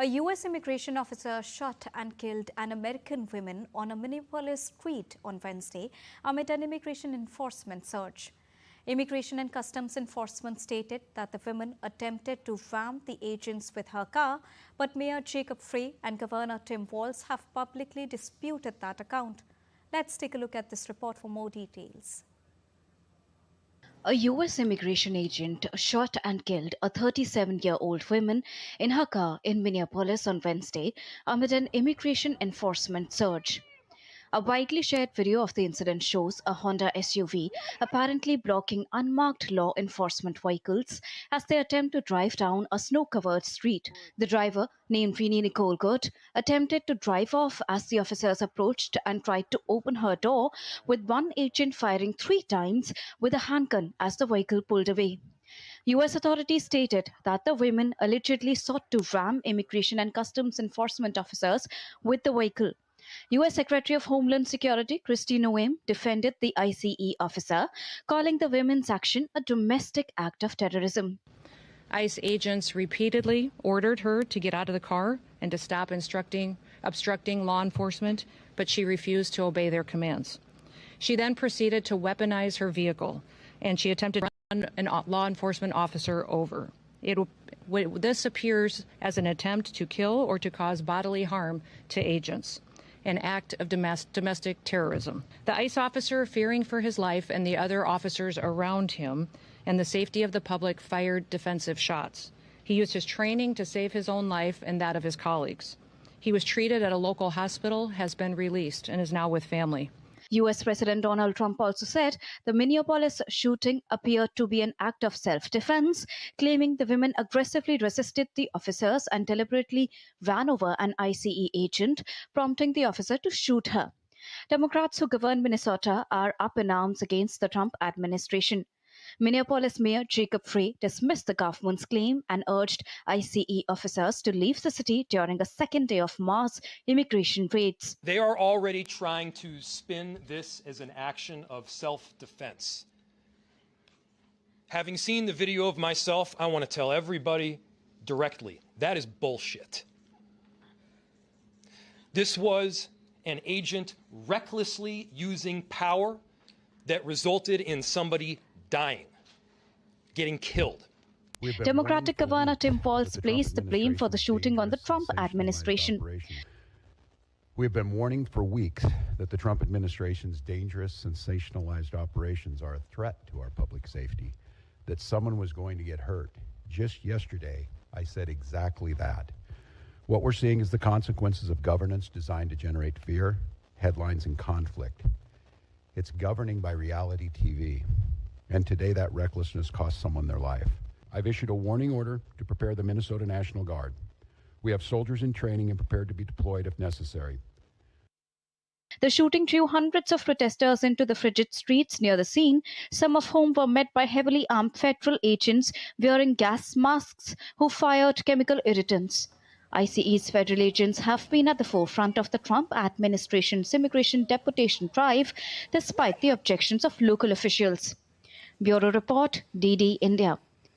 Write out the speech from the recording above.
A U.S. immigration officer shot and killed an American woman on a Minneapolis street on Wednesday amid an immigration enforcement surge. Immigration and Customs Enforcement stated that the woman attempted to ram the agents with her car, but Mayor Jacob Frey and Governor Tim Walz have publicly disputed that account. Let's take a look at this report for more details. A U.S. immigration agent shot and killed a 37-year-old woman in her car in Minneapolis on Wednesday amid an immigration enforcement surge. A widely shared video of the incident shows a Honda SUV apparently blocking unmarked law enforcement vehicles as they attempt to drive down a snow-covered street. The driver, named Renee Nicole Gert, attempted to drive off as the officers approached and tried to open her door, with one agent firing 3 times with a handgun as the vehicle pulled away. U.S. authorities stated that the women allegedly sought to ram Immigration and Customs Enforcement officers with the vehicle. U.S. Secretary of Homeland Security Kristi Noem defended the ICE officer, calling the women's action a domestic act of terrorism. ICE agents repeatedly ordered her to get out of the car and to stop obstructing law enforcement, but she refused to obey their commands. She then proceeded to weaponize her vehicle, and she attempted to run a law enforcement officer over. This appears as an attempt to kill or to cause bodily harm to agents, an act of domestic terrorism. The ICE officer, fearing for his life and the other officers around him and the safety of the public, fired defensive shots. He used his training to save his own life and that of his colleagues. He was treated at a local hospital, has been released, and is now with family. U.S. President Donald Trump also said the Minneapolis shooting appeared to be an act of self-defense, claiming the women aggressively resisted the officers and deliberately ran over an ICE agent, prompting the officer to shoot her. Democrats who govern Minnesota are up in arms against the Trump administration. Minneapolis Mayor Jacob Frey dismissed the government's claim and urged ICE officers to leave the city during a second day of mass immigration raids. They are already trying to spin this as an action of self-defense. Having seen the video of myself, I want to tell everybody directly, that is bullshit. This was an agent recklessly using power that resulted in somebody dying, getting killed. Democratic Governor Tim Walz placed the blame for the shooting on the Trump administration. We've been warning for weeks that the Trump administration's dangerous, sensationalized operations are a threat to our public safety, that someone was going to get hurt. Just yesterday, I said exactly that. What we're seeing is the consequences of governance designed to generate fear, headlines, and conflict. It's governing by reality TV. And today that recklessness cost someone their life. I've issued a warning order to prepare the Minnesota National Guard. We have soldiers in training and prepared to be deployed if necessary. The shooting drew hundreds of protesters into the frigid streets near the scene, some of whom were met by heavily armed federal agents wearing gas masks who fired chemical irritants. ICE's federal agents have been at the forefront of the Trump administration's immigration deportation drive, despite the objections of local officials. Bureau Report, DD India.